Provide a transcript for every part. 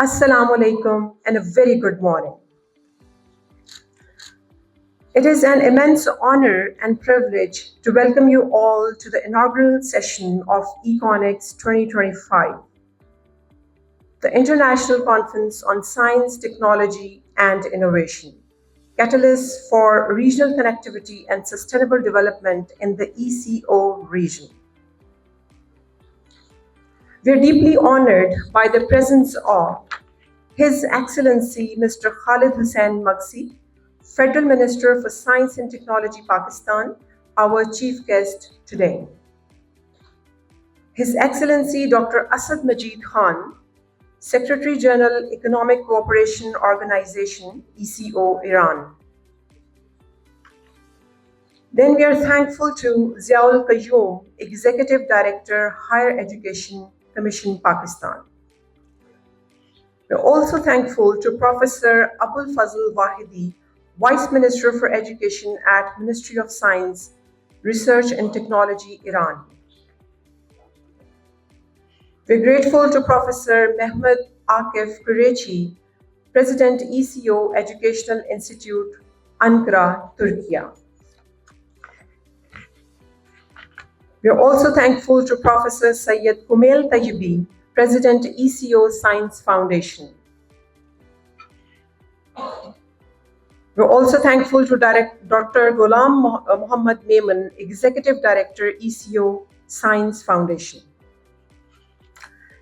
Assalamu alaikum and a very good morning. It is an immense honor and privilege to welcome you all to the inaugural session of ECONEX 2025, the International Conference on Science, Technology and Innovation, catalysts for regional connectivity and sustainable development in the ECO region. We are deeply honored by the presence of His Excellency Mr. Khalid Hussain Magsi, Federal Minister for Science and Technology, Pakistan, our chief guest today. His Excellency Dr. Asad Majeed Khan, Secretary General Economic Cooperation Organization, ECO, Iran. Then we are thankful to Ziaul Qayyum, Executive Director, Higher Education Commission, Pakistan. We are also thankful to Professor Abolfazl Vahedi, Vice Minister for Education at Ministry of Science, Research and Technology, Iran. We're grateful to Professor Mehmet Akif KİREÇİ, President ECO Educational Institute, Ankara, Turkey. We are also thankful to Professor Seyed Tayebi, President ECO Science Foundation. We're also thankful to Dr. Ghulam Muhammad Memon, Executive Director, ECO Science Foundation.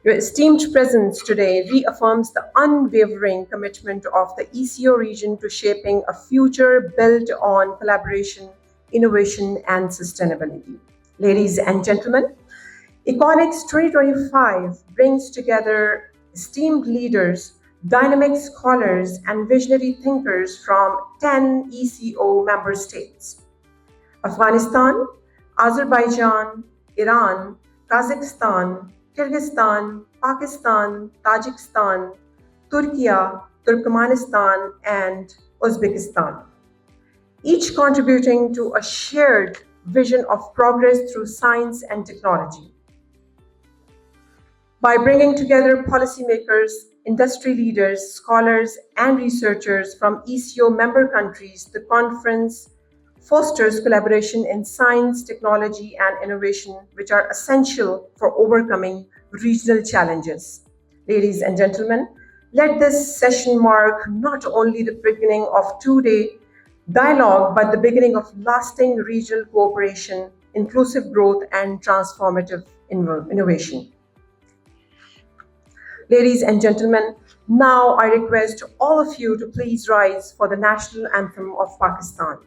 Your esteemed presence today reaffirms the unwavering commitment of the ECO region to shaping a future built on collaboration, innovation, and sustainability. Ladies and gentlemen, ECONEX 2025 brings together esteemed leaders, dynamic scholars, and visionary thinkers from 10 ECO member states: Afghanistan, Azerbaijan, Iran, Kazakhstan, Kyrgyzstan, Pakistan, Tajikistan, Turkey, Turkmenistan, and Uzbekistan, each contributing to a shared vision of progress through science and technology. By bringing together policymakers, industry leaders, scholars, and researchers from ECO member countries, the conference fosters collaboration in science, technology, and innovation, which are essential for overcoming regional challenges. Ladies and gentlemen, let this session mark not only the beginning of two-day dialogue, but the beginning of lasting regional cooperation, inclusive growth, and transformative innovation. Ladies and gentlemen, now I request all of you to please rise for the national anthem of Pakistan.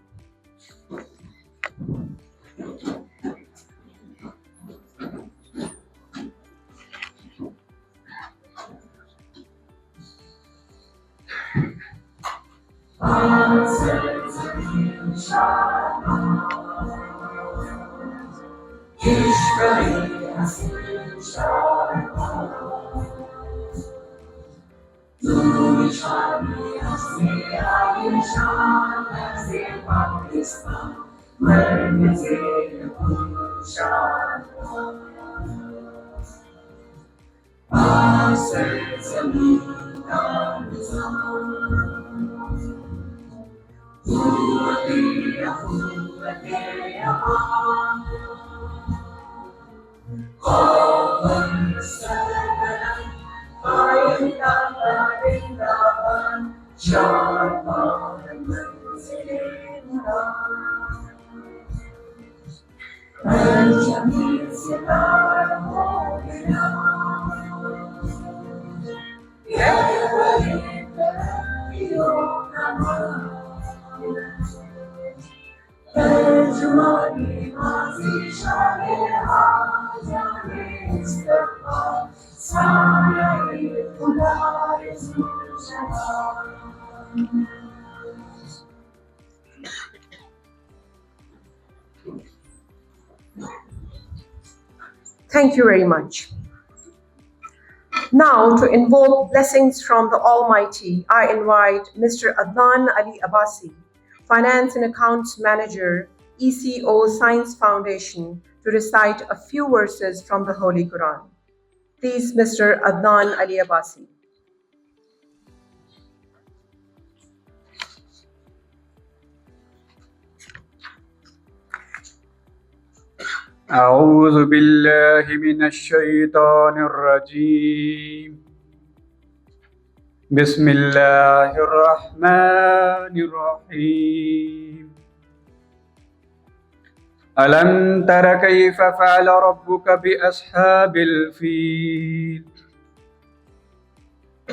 Thank you very much. Now, to invoke blessings from the Almighty, I invite Mr. Adnan Ali Abbasi, Finance and Accounts Manager, ECO Science Foundation, to recite a few verses from the Holy Quran. Please, Mr. Adnan Ali Abbasi. أعوذ بالله من الشيطان الرجيم بسم الله الرحمن الرحيم ألم تر كيف فعل ربك بأصحاب الفيل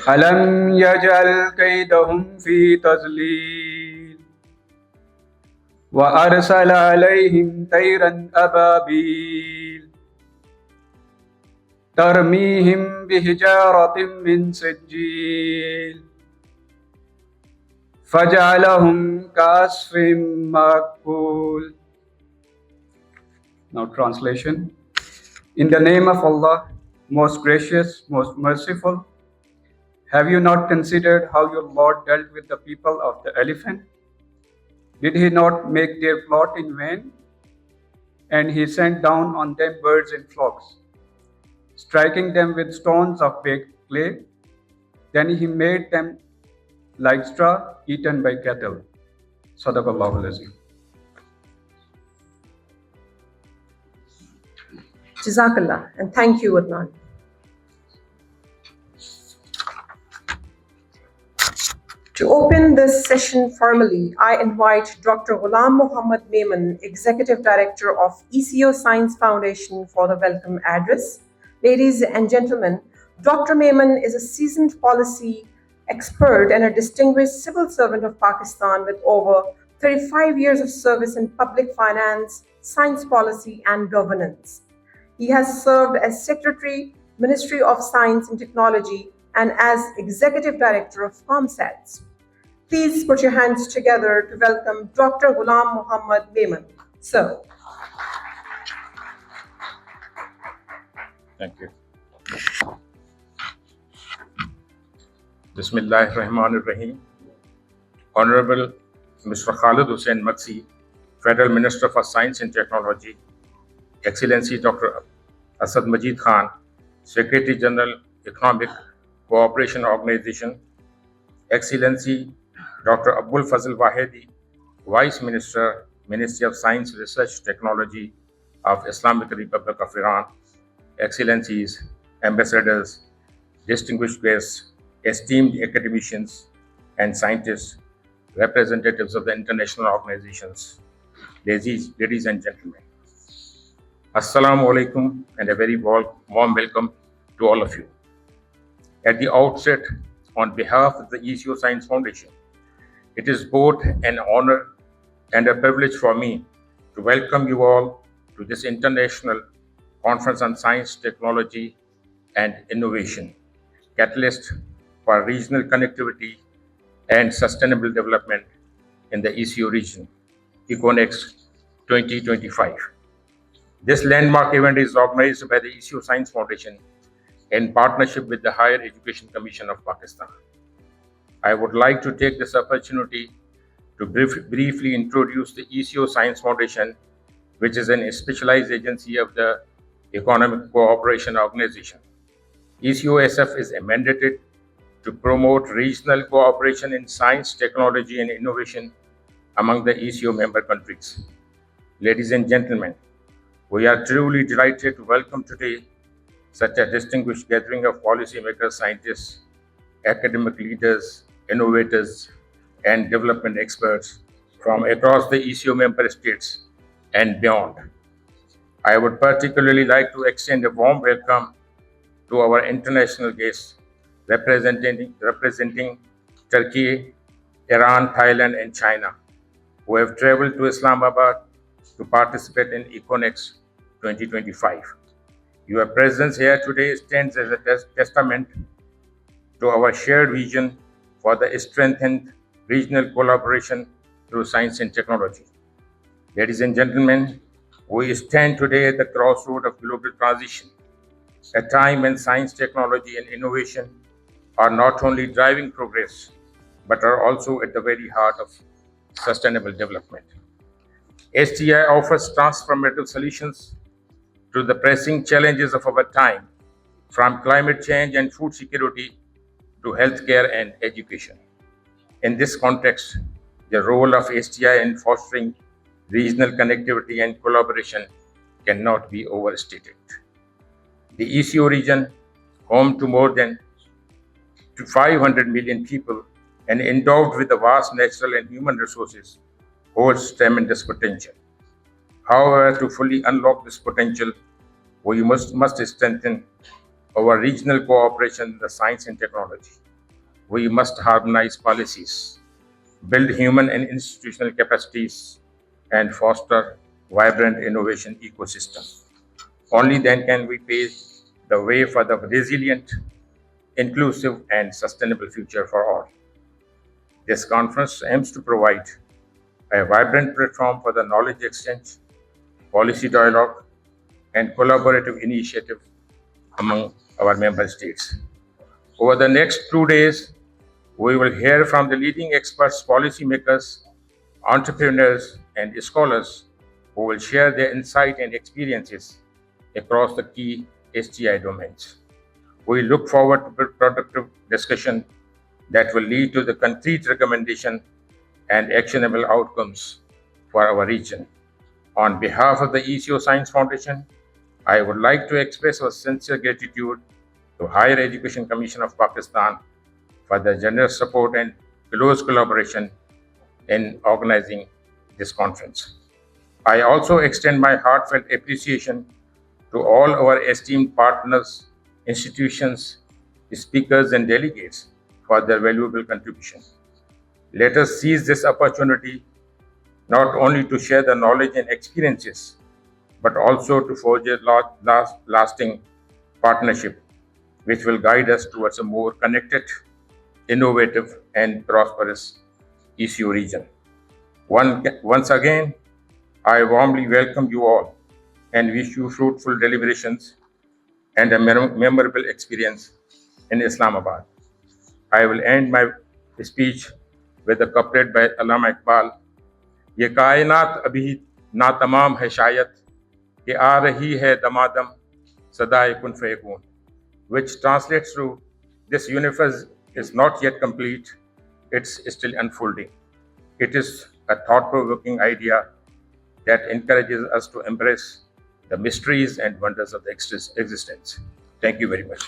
ألم يجعل كيدهم في تضليل وأرسل عليهم طيرا أبابيل ترميهم بحجارة من سجيل فجعلهم كعصف مأكول. Now translation. In the name of Allah, most gracious, most merciful, have you not considered how your Lord dealt with the people of the elephant? Did he not make their plot in vain? And he sent down on them birds in flocks, striking them with stones of baked clay. Then he made them like straw eaten by cattle. Sadaqallahu al-Azim. Jazakallah, and thank you, Adnan. To open this session formally, I invite Dr. Ghulam Muhammad Memon, Executive Director of ECO Science Foundation, for the welcome address. Ladies and gentlemen, Dr. Memon is a seasoned policy expert and a distinguished civil servant of Pakistan with over 35 years of service in public finance, science policy, and governance. He has served as Secretary, Ministry of Science and Technology, and as Executive Director of ComSats. Please put your hands together to welcome Dr. Ghulam Muhammad Memon. Sir. Thank you. Bismillahirrahmanirrahim. Honorable Mr. Khalid Hussain Maksi, Federal Minister for Science and Technology, Excellency Dr. Asad Majeed Khan, Secretary General, Economic Cooperation Organization, Excellency Dr. Abolfazl Vahedi, Vice Minister, Ministry of Science, Research, Technology of Islamic Republic of Iran, Excellencies, Ambassadors, distinguished guests, esteemed academicians and scientists, representatives of the international organizations, ladies and gentlemen. Assalamu alaikum and a very warm welcome to all of you. At the outset, on behalf of the ECO Science Foundation, it is both an honor and a privilege for me to welcome you all to this international conference on science, technology, and innovation, catalyst for regional connectivity and sustainable development in the ECO region, ECONEX 2025. This landmark event is organized by the ECO Science Foundation in partnership with the Higher Education Commission of Pakistan. I would like to take this opportunity to briefly introduce the ECO Science Foundation, which is a specialized agency of the Economic Cooperation Organization. ECOSF is mandated to promote regional cooperation in science, technology, and innovation among the ECO member countries. Ladies and gentlemen, we are truly delighted to welcome today such a distinguished gathering of policymakers, scientists, academic leaders, innovators, and development experts from across the ECO member states and beyond. I would particularly like to extend a warm welcome to our international guests representing Turkey, Iran, Thailand, and China, who have traveled to Islamabad to participate in ECONEX 2025. Your presence here today stands as a testament to our shared vision for the strengthened regional collaboration through science and technology. Ladies and gentlemen, we stand today at the crossroad of global transition, a time when science, technology, and innovation are not only driving progress, but are also at the very heart of sustainable development. STI offers transformative solutions to the pressing challenges of our time, from climate change and food security to healthcare and education. In this context, the role of STI in fostering regional connectivity and collaboration cannot be overstated. The ECO region, home to more than 500 million people and endowed with the vast natural and human resources, holds tremendous potential. However, to fully unlock this potential, we must strengthen our regional cooperation in the science and technology. We must harmonize policies, build human and institutional capacities, and foster vibrant innovation ecosystem. Only then can we pave the way for the resilient, inclusive, and sustainable future for all. This conference aims to provide a vibrant platform for the knowledge exchange, policy dialogue, and collaborative initiative among our member states. Over the next 2 days, we will hear from the leading experts, policymakers, entrepreneurs, and scholars who will share their insight and experiences across the key STI domains. We look forward to productive discussion that will lead to the concrete recommendation and actionable outcomes for our region. On behalf of the ECO Science Foundation, I would like to express our sincere gratitude to Higher Education Commission of Pakistan for their generous support and close collaboration in organizing this conference. I also extend my heartfelt appreciation to all our esteemed partners, institutions, speakers, and delegates for their valuable contribution. Let us seize this opportunity not only to share the knowledge and experiences, but also to forge a lasting partnership which will guide us towards a more connected, innovative, and prosperous ECO region. Once again, I warmly welcome you all and wish you fruitful deliberations and a memorable experience in Islamabad. I will end my speech with a couplet by Allama Iqbal. ये कायनात अभी ना तमाम है शायद कि आ रही है दमादम सदाए कुन फयकून, which translates to this universe is not yet complete, it's still unfolding. It is a thought-provoking idea that encourages us to embrace the mysteries and wonders of the existence. Thank you very much.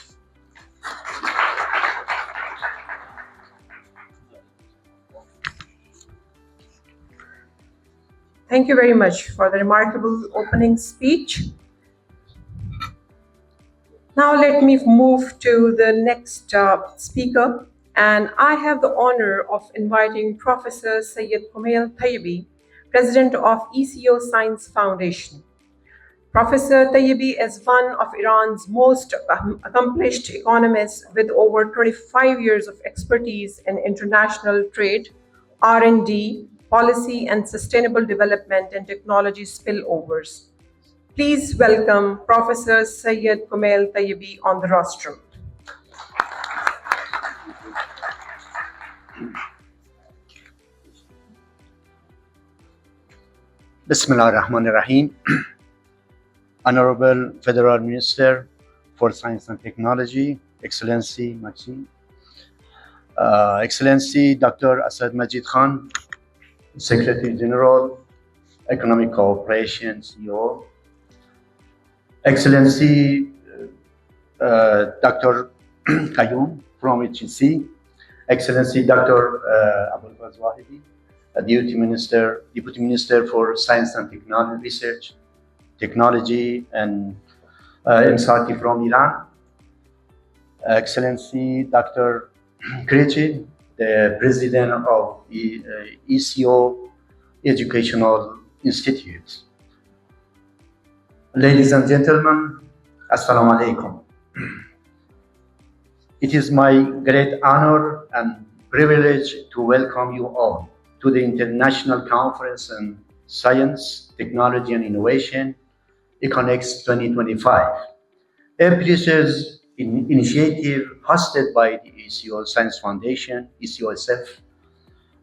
Thank you very much for the remarkable opening speech. Now let me move to the next speaker, and I have the honor of inviting Professor Seyed Komail Tayebi, President of ECO Science Foundation. Professor Tayebi is one of Iran's most accomplished economists with over 25 years of expertise in international trade, R&D, policy, and sustainable development and technology spillovers. Please welcome Professor Seyed Komail Tayebi on the rostrum. Bismillah ar-Rahman ar-Rahim. Honorable Federal Minister for Science and Technology, Excellency Majeed, Excellency Dr. Asad Majeed Khan, Secretary General, Economic Cooperation, CEO, Excellency Dr. Qayyum from HEC, Excellency Dr. Abolfazl Vahedi, Deputy Minister for Science and Technology Research, Technology and Insight from Iran, Excellency Dr. KİREÇİ, the President of ECO Educational Institute. Ladies and gentlemen, Assalamu alaikum. It is my great honor and privilege to welcome you all to the International Conference on Science, Technology and Innovation, ECONEX 2025, a prestigious initiative hosted by the ECO Science Foundation, ECOSF,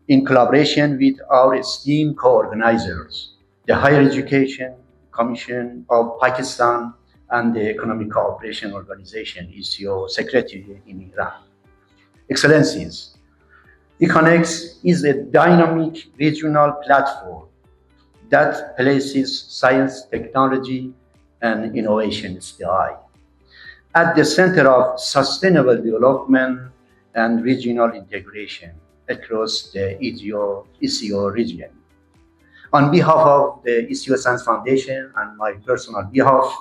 in collaboration with our esteemed co-organizers, the Higher Education Commission of Pakistan and the Economic Cooperation Organization, ECO Secretary in Iran. Excellencies, ECONEX is a dynamic regional platform that places science, technology, and Innovation SDI, at the center of sustainable development and regional integration across the ECO region. On behalf of the ECO Science Foundation and my personal behalf,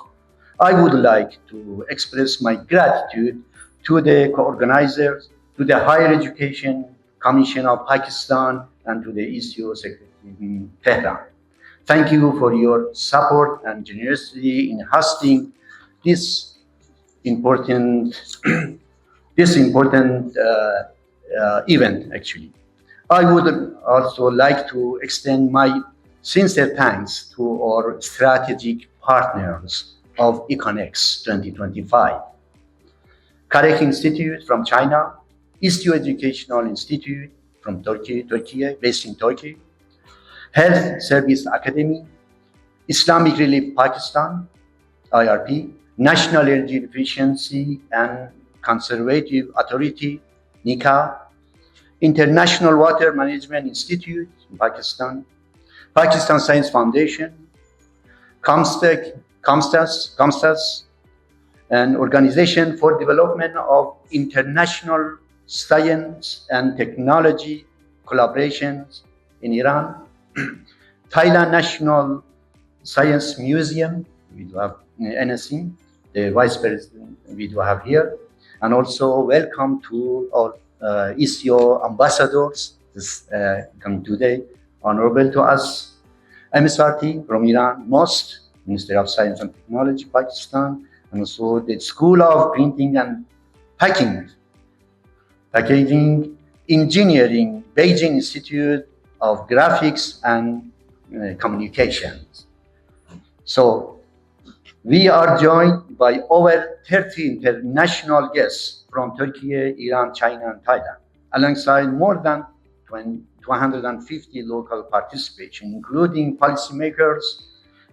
I would like to express my gratitude to the co-organizers, to the Higher Education Commission of Pakistan, and to the ECO Secretary in Tehran. Thank you for your support and generosity in hosting this important event, actually. I would also like to extend my sincere thanks to our strategic partners of ECONEX 2025. KİREÇCİ Institute from China, ECO Educational Institute from Turkey, based in Turkey, Health Service Academy, Islamic Relief Pakistan, IRP, National Energy Efficiency and Conservative Authority, NICA, International Water Management Institute in Pakistan, Pakistan Science Foundation, COMSTAS, an organization for development of international science and technology collaborations in Iran, Thailand National Science Museum, we do have NSC, the Vice President we do have here, and also welcome to our ECO ambassadors coming today, honorable to us, MSRT from Iran, MOST, Ministry of Science and Technology, Pakistan, and also the School of Printing and Packaging Engineering, Beijing Institute of Graphics and Communications. So we are joined by over 30 international guests from Turkey, Iran, China, and Thailand, alongside more than 250 local participation, including policymakers,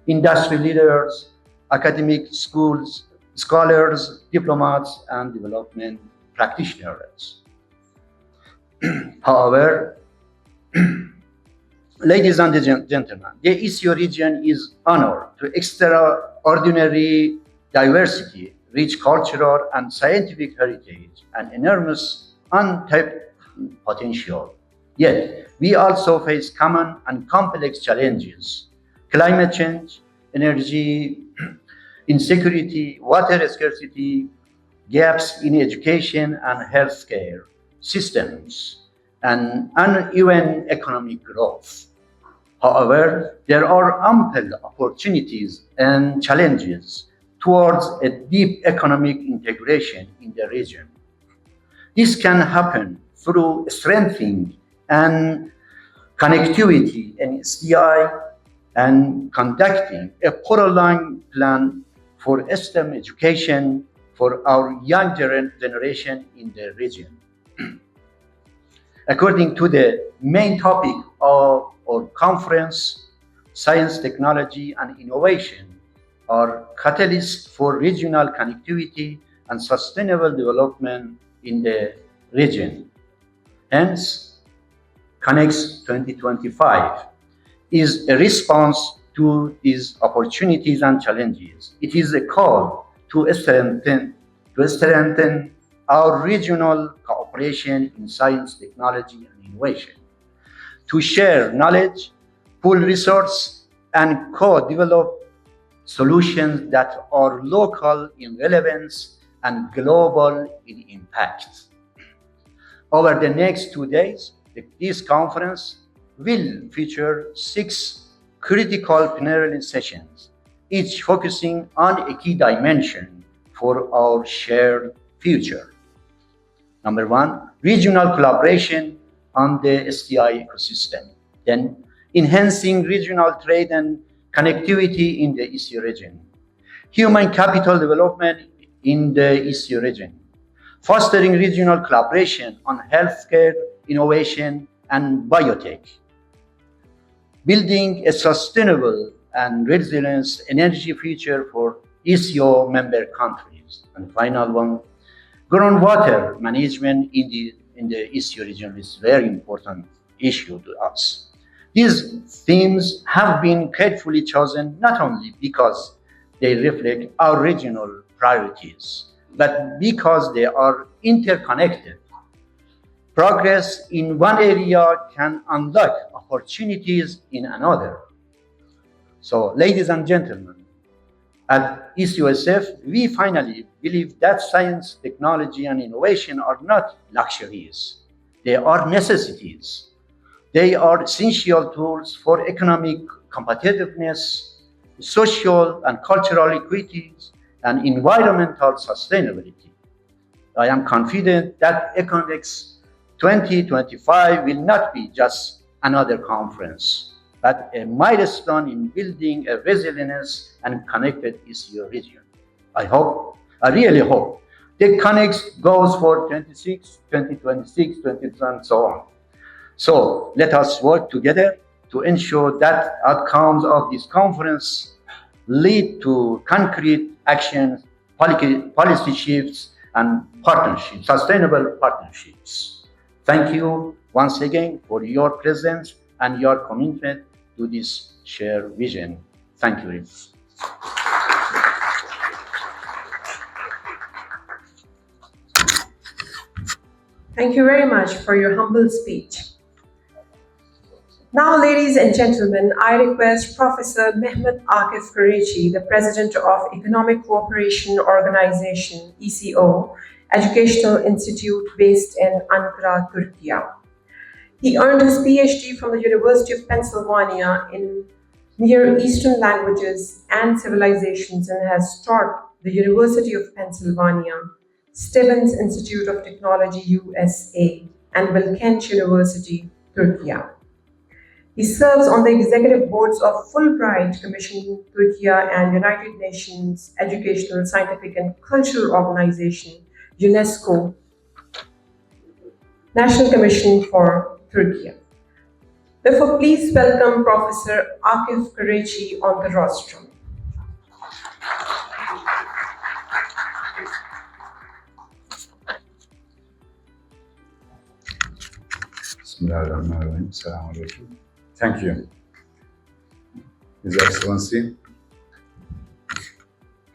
industry leaders, academic schools, scholars, diplomats, and development practitioners. However, ladies and gentlemen, the ECO region is honored to extraordinary diversity, rich cultural and scientific heritage, and enormous untapped potential. Yet, we also face common and complex challenges: climate change, energy insecurity, water scarcity, gaps in education and healthcare systems, and uneven economic growth. However, there are ample opportunities and challenges towards a deep economic integration in the region. This can happen through strengthening and connectivity in SDI and conducting a prolonged plan for STEM education for our young generation in the region. According to the main topic of our conference, science, technology, and innovation are catalysts for regional connectivity and sustainable development in the region. Hence, CONEX 2025 is a response to these opportunities and challenges. It is a call to strengthen our regional cooperation in science, technology, and innovation, to share knowledge, pool resources, and co-develop solutions that are local in relevance and global in impact. Over the next 2 days, this conference will feature 6 critical plenary sessions, each focusing on a key dimension for our shared future. Number 1, regional collaboration on the STI ecosystem. Then, enhancing regional trade and connectivity in the ECO region. Human capital development in the ECO region. Fostering regional collaboration on healthcare, innovation, and biotech. Building a sustainable and resilient energy future for ECO member countries. And final one, groundwater management in the ECO region is a very important issue to us. These themes have been carefully chosen not only because they reflect our regional priorities, but because they are interconnected. Progress in one area can unlock opportunities in another. So, ladies and gentlemen, at ECOSF, we finally believe that science, technology, and innovation are not luxuries. They are necessities. They are essential tools for economic competitiveness, social and cultural equity, and environmental sustainability. I am confident that ECONEX 2025 will not be just another conference, but a milestone in building a resilient and connected ECO region. I really hope, the ECONEX goes for 2026, and so on. So let us work together to ensure that outcomes of this conference lead to concrete actions, policy shifts, and partnerships, sustainable partnerships. Thank you once again for your presence and your commitment to this shared vision. Thank you very much. Thank you very much for your humble speech. Now, ladies and gentlemen, I request Professor Mehmet Akif KİREÇİ, the President of Economic Cooperation Organization, ECO, Educational Institute based in Ankara, Turkey. He earned his PhD from the University of Pennsylvania in Near Eastern Languages and Civilizations and has taught the University of Pennsylvania, Stevens Institute of Technology, USA, and Bilkent University, Turkey. He serves on the executive boards of Fulbright Commission Turkey and United Nations Educational, Scientific and Cultural Organization, UNESCO, National Commission for Turkey. Therefore, please welcome Professor Akif KİREÇİ on the rostrum. Bismillahirrahmanirrahim. Assalamu alaikum. Thank you, His Excellency,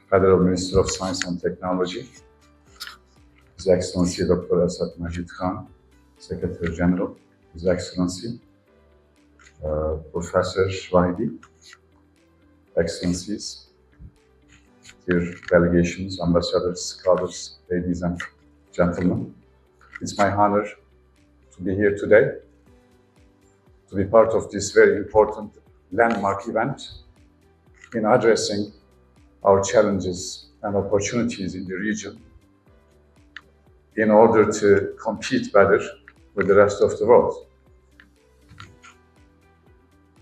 Federal Minister of Science and Technology, His Excellency Dr. Asad Majeed Khan, Secretary General, His Excellency, Professor Vahedi, Excellencies, dear delegations, ambassadors, scholars, ladies and gentlemen. It's my honor to be here today, to be part of this very important landmark event in addressing our challenges and opportunities in the region in order to compete better with the rest of the world.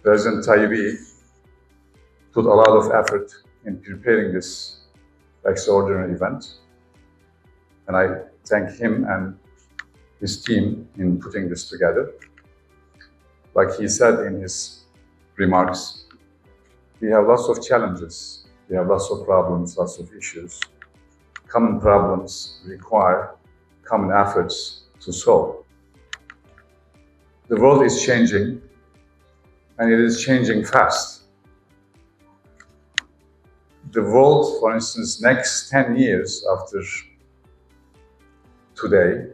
President Tayebi put a lot of effort in preparing this extraordinary event, and I thank him and his team in putting this together. Like he said in his remarks, we have lots of challenges, we have lots of problems, lots of issues. Common problems require common efforts to solve. The world is changing, and it is changing fast. The world, for instance, next 10 years after today,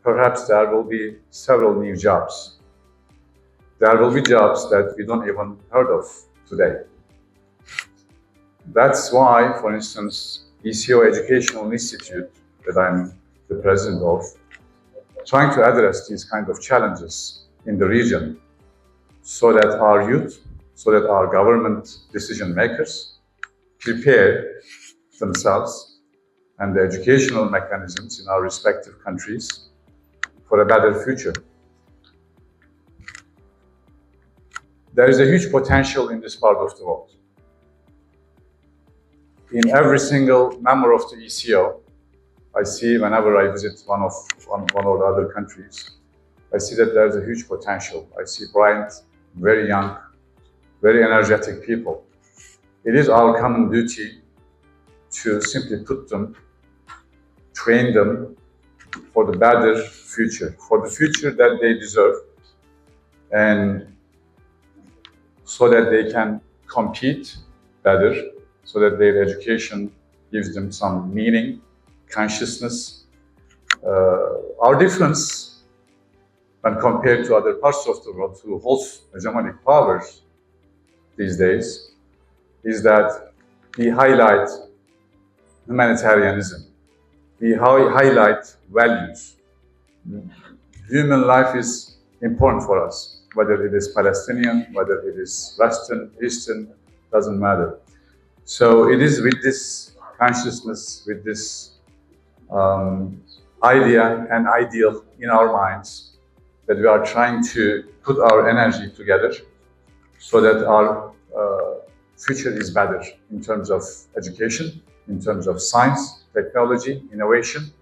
perhaps there will be several new jobs. There will be jobs that we don't even heard of today. That's why, for instance, ECO Educational Institute, that I'm the president of, trying to address these kind of challenges in the region so that our youth, so that our government decision makers prepare themselves and the educational mechanisms in our respective countries for a better future. There is a huge potential in this part of the world. In every single member of the ECO, I see whenever I visit one or the other countries, I see that there is a huge potential. I see bright, very young, very energetic people. It is our common duty to simply put them, train them for the better future, for the future that they deserve, and so that they can compete better, so that their education gives them some meaning, consciousness. Our difference when compared to other parts of the world who holds hegemonic powers these days is that we highlight humanitarianism, we highlight values. Human life is important for us, whether it is Palestinian, whether it is Western, Eastern, doesn't matter. So it is with this consciousness, with this idea and ideal in our minds that we are trying to put our energy together so that our future is better in terms of education, in terms of science, technology, innovation,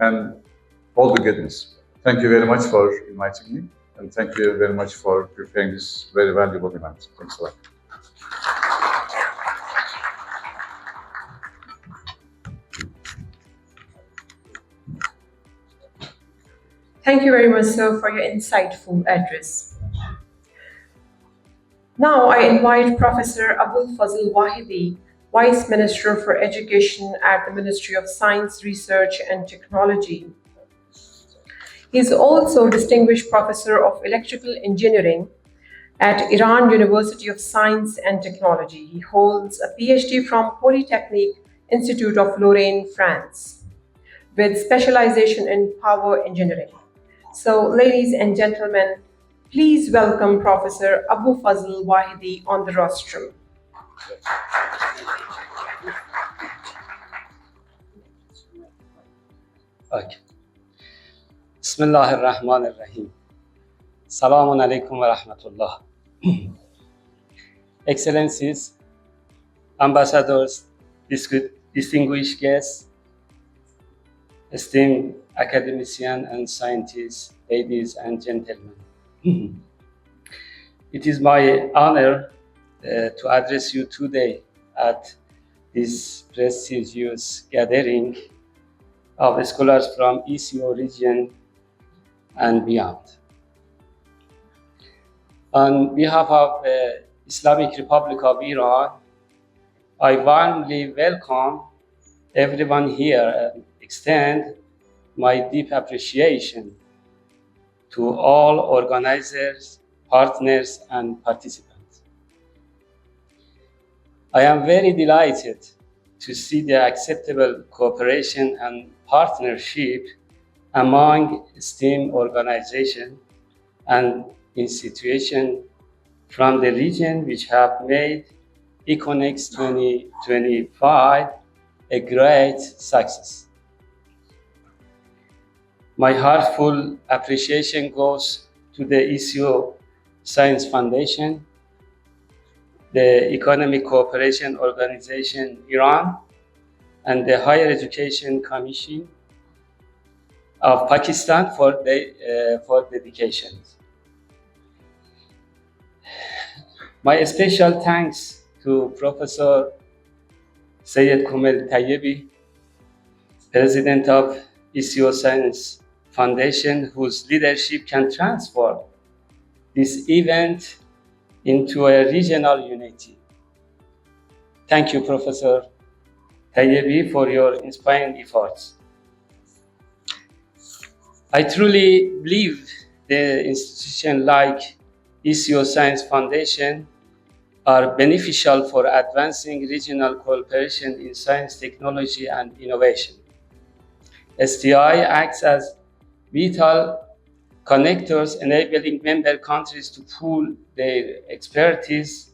and all the goodness. Thank you very much for inviting me, and thank you very much for preparing this very valuable event. Thanks a lot. Thank you very much, sir, for your insightful address. Now I invite Professor Abolfazl Vahedi, Vice Minister for Education at the Ministry of Science, Research and Technology. He is also Distinguished Professor of Electrical Engineering at Iran University of Science and Technology. He holds a PhD from Polytechnic Institute of Lorraine, France, with specialization in power engineering. So, ladies and gentlemen, please welcome Professor Abolfazl Vahedi on the rostrum. Okay. Bismillah ar-Rahman ar-Rahim. Assalamu alaikum wa rahmatullah. Excellencies, ambassadors, distinguished guests, esteemed academicians and scientists, ladies and gentlemen. It is my honor to address you today at this prestigious gathering of scholars from ECO region and beyond. On behalf of the Islamic Republic of Iran, I warmly welcome everyone here and extend my deep appreciation to all organizers, partners, and participants. I am very delighted to see the acceptable cooperation and partnership among esteemed organizations and institutions from the region which have made ECONEX 2025 a great success. My heartfelt appreciation goes to the ECO Science Foundation, the Economic Cooperation Organization Iran, and the Higher Education Commission of Pakistan for dedications. My special thanks to Professor Seyed Tayebi, President of ECO Science Foundation, whose leadership can transform this event into a regional unity. Thank you, Professor Tayebi, for your inspiring efforts. I truly believe the institution like ECO Science Foundation are beneficial for advancing regional cooperation in science, technology, and innovation. STI acts as vital connectors, enabling member countries to pool their expertise,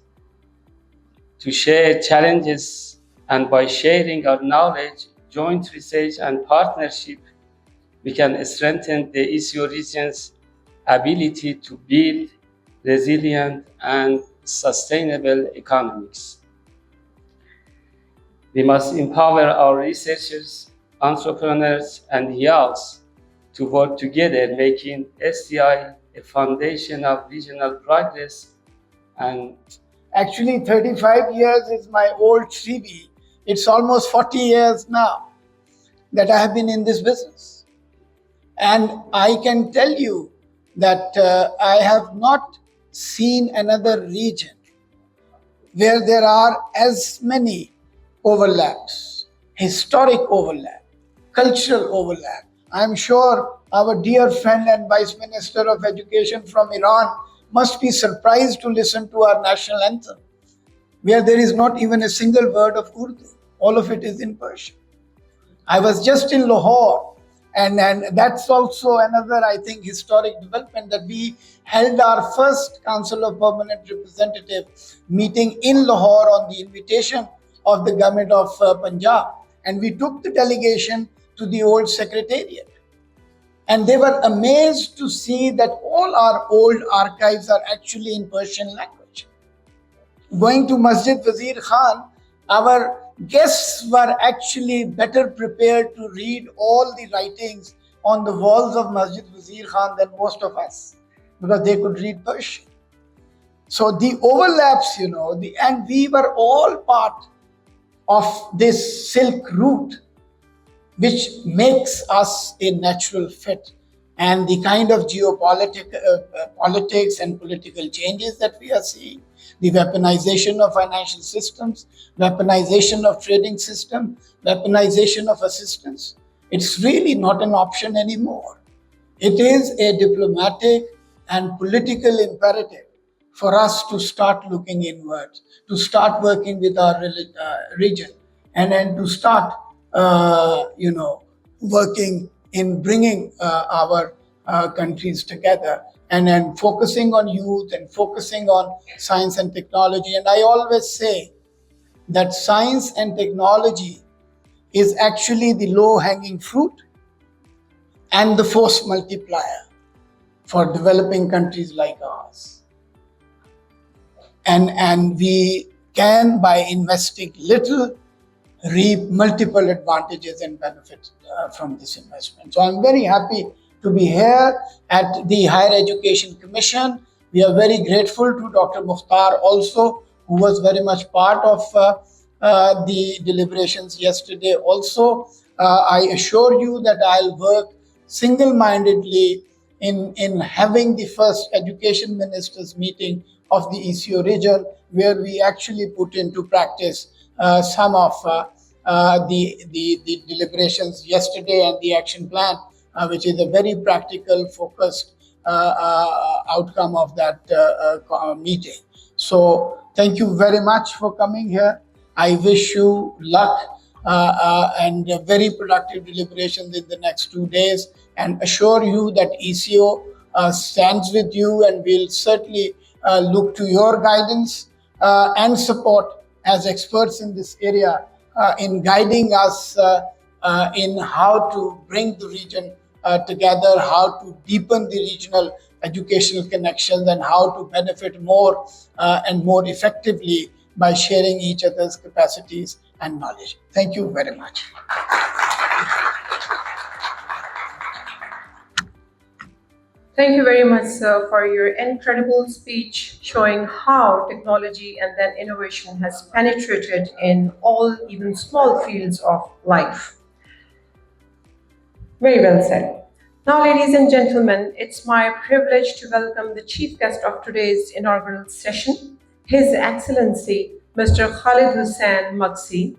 to share challenges, and by sharing our knowledge, joint research, and partnership, we can strengthen the ECO region's ability to build resilient and sustainable economies. We must empower our researchers, entrepreneurs, and youths to work together, making STI a foundation of regional progress. And actually, 35 years is my old CV. It's almost 40 years now that I have been in this business. And I can tell you that I have not seen another region where there are as many overlaps, historic overlap, cultural overlap. I'm sure our dear friend and Vice Minister of Education from Iran must be surprised to listen to our national anthem, where there is not even a single word of Urdu. All of it is in Persian. I was just in Lahore, and that's also another, I think, historic development, that we held our first Council of Permanent Representative meeting in Lahore on the invitation of the government of Punjab. And we took the delegation to the old secretariat. And they were amazed to see that all our old archives are actually in Persian language. Going to Masjid Wazir Khan, our guests were actually better prepared to read all the writings on the walls of Masjid Wazir Khan than most of us, because they could read Persian. So the overlaps, and we were all part of this silk route, which makes us a natural fit. And the kind of politics and political changes that we are seeing, the weaponization of financial systems, weaponization of trading system, weaponization of assistance, it's really not an option anymore. It is a diplomatic and political imperative for us to start looking inwards, to start working with our region, and then to start, working in bringing our countries together, and then focusing on youth and focusing on science and technology. And I always say that science and technology is actually the low-hanging fruit and the force multiplier for developing countries like ours. And we can, by investing little, reap multiple advantages and benefits from this investment. So I'm very happy to be here at the Higher Education Commission. We are very grateful to Dr. Mukhtar also, who was very much part of the deliberations yesterday also. I assure you that I'll work single-mindedly in having the first education ministers meeting of the ECO region, where we actually put into practice some of the deliberations yesterday and the action plan, which is a very practical, focused outcome of that meeting. So thank you very much for coming here. I wish you luck and very productive deliberations in the next 2 days, and assure you that ECO stands with you and will certainly look to your guidance and support as experts in this area in guiding us in how to bring the region together, how to deepen the regional educational connections, and how to benefit more and more effectively by sharing each other's capacities and knowledge. Thank you very much. Thank you very much, sir, for your incredible speech showing how technology and then innovation has penetrated in all, even small fields of life. Very well said. Now, ladies and gentlemen, it's my privilege to welcome the chief guest of today's inaugural session, His Excellency, Mr. Khalid Hussain Maghsi,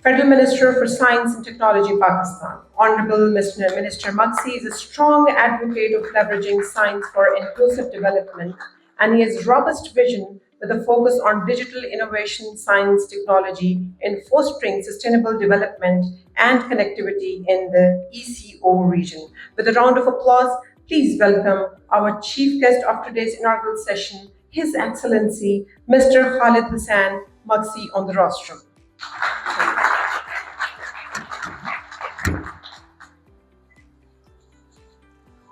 Federal Minister for Science and Technology, Pakistan. Honorable Mr. Minister Maghsi is a strong advocate of leveraging science for inclusive development, and he has robust vision with a focus on digital innovation, science, technology in fostering sustainable development and connectivity in the ECO region. With a round of applause, please welcome our chief guest of today's inaugural session, His Excellency, Mr. Khalid Hussain Maghsi on the rostrum.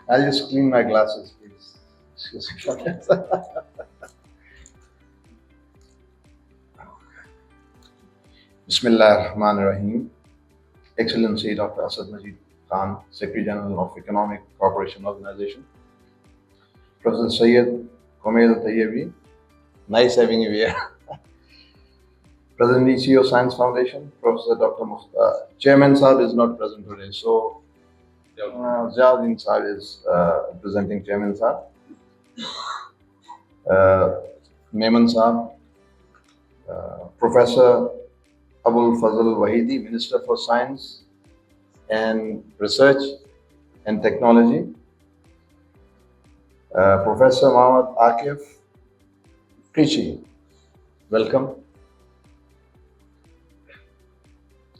I'll just clean my glasses, please. Excuse me. Bismillah ar-Rahman ar-Rahim. Excellency Dr. Asad Majeed Khan, Secretary General of Economic Cooperation Organization. Professor Seyed, Komail, Tayebi. Nice having you here. President ECO Science Foundation, Professor Dr. Mukhtar. Chairman Saab is not present today, so Ziauddin Saab is presenting Chairman Saab. Memon Saab, Professor Abolfazl Vahedi, Minister for Science and Research and Technology, Professor Muhammad Akif, KİREÇCİ, welcome.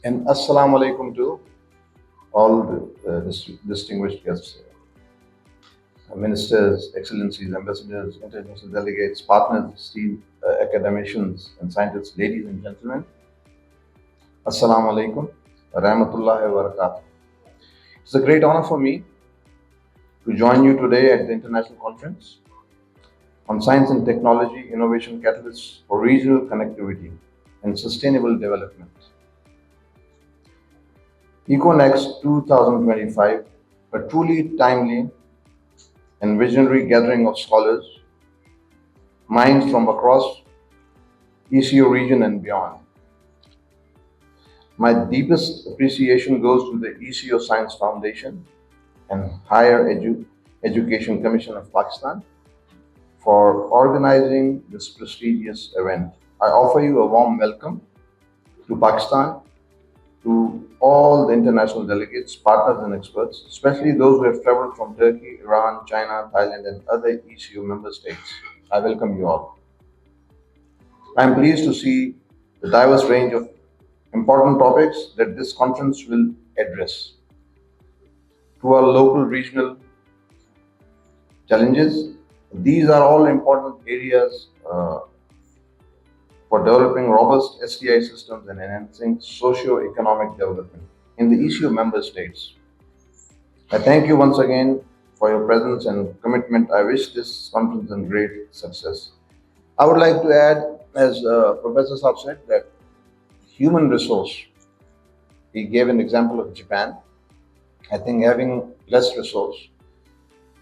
And Assalamu alaikum to all the distinguished guests, ministers, excellencies, ambassadors, international delegates, partners, esteemed academicians and scientists, ladies and gentlemen. Assalamu alaikum wa rahmatullahi wa barakatuh. It's a great honor for me to join you today at the International Conference on Science and Technology Innovation Catalysts for Regional Connectivity and Sustainable Development. ECONEX 2025, a truly timely and visionary gathering of scholars, minds from across ECO region and beyond. My deepest appreciation goes to the ECO Science Foundation and Higher Education Commission of Pakistan for organizing this prestigious event. I offer you a warm welcome to Pakistan, to all the international delegates, partners and experts, especially those who have traveled from Turkey, Iran, China, Thailand and other ECO member states. I welcome you all. I am pleased to see the diverse range of important topics that this conference will address. To our local regional challenges, these are all important areas for developing robust STI systems and enhancing socio-economic development in the ECO member states. I thank you once again for your presence and commitment. I wish this conference a great success. I would like to add, as Professor Saab said, that human resource, he gave an example of Japan. I think having less resource,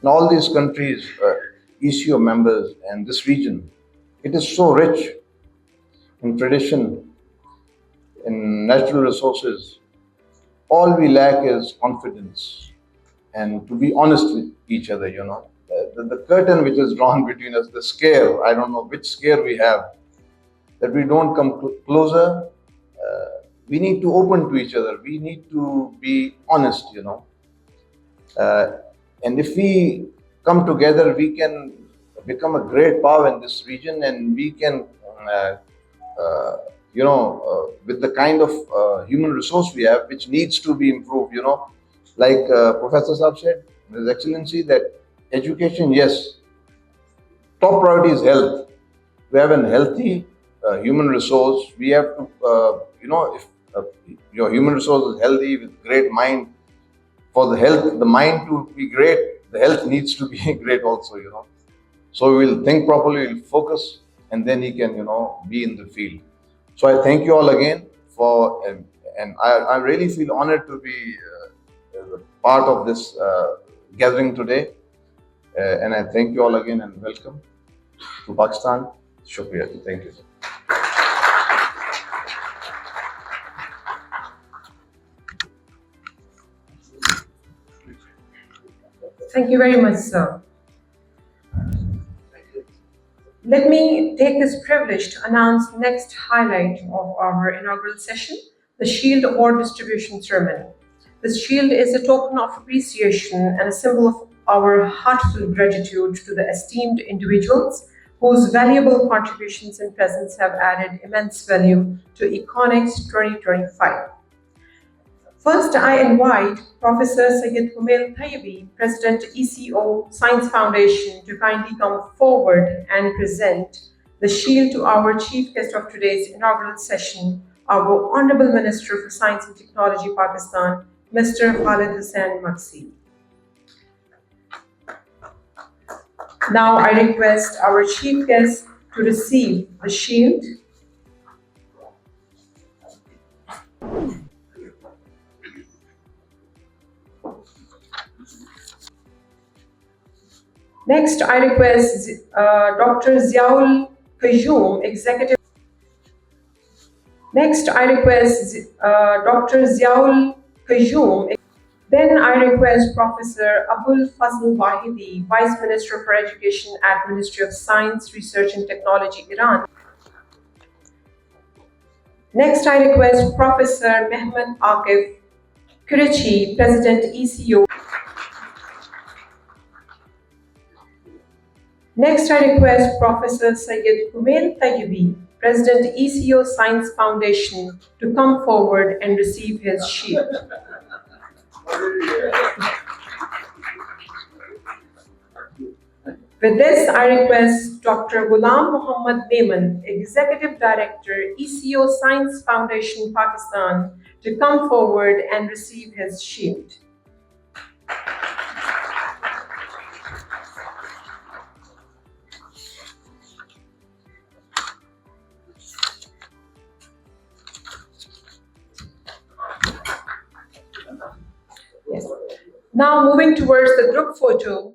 in all these countries, ECO members and this region, it is so rich in tradition, in natural resources. All we lack is confidence and to be honest with each other, you know. The curtain which is drawn between us, the scare, I don't know which scare we have, that we don't come closer. We need to open to each other. We need to be honest, you know. And if we come together, we can become a great power in this region, and we can with the kind of human resource we have, which needs to be improved, you know, like Professor Saab said, His Excellency, that education, yes, top priority is health. We have a healthy human resource. We have to, if your human resource is healthy with great mind, for the mind to be great, the health needs to be great also, you know. So we will think properly, we'll focus, and then he can, be in the field. So I thank you all again for, and I really feel honored to be part of this gathering today. And I thank you all again and welcome to Pakistan. Shukriya. Thank you. Thank you very much, sir. Let me take this privilege to announce the next highlight of our inaugural session, the Shield Award Distribution Ceremony. This shield is a token of appreciation and a symbol of our heartfelt gratitude to the esteemed individuals whose valuable contributions and presence have added immense value to ECONEX 2025. First, I invite Professor Seyed Tayebi, President ECO Science Foundation, to kindly come forward and present the shield to our chief guest of today's inaugural session, our Honorable Minister for Science and Technology, Pakistan, Mr. Khalid Hussain Maksi. Now I request our chief guest to receive the shield. Next, I request Dr. Ziaul Qayyum, Executive. Next, I request Dr. Ziaul Qayyum. Then I request Professor Abolfazl Vahedi, Vice Minister for Education at Ministry of Science, Research and Technology, Iran. Next, I request Professor Mehmet Akif, KİREÇCİ, President ECO. Next, I request Professor Seyed Tayebi, President ECO Science Foundation, to come forward and receive his shield. With this, I request Dr. Ghulam Memon, Executive Director, ECO Science Foundation, Pakistan, to come forward and receive his shield. Yes. Now moving towards the group photo,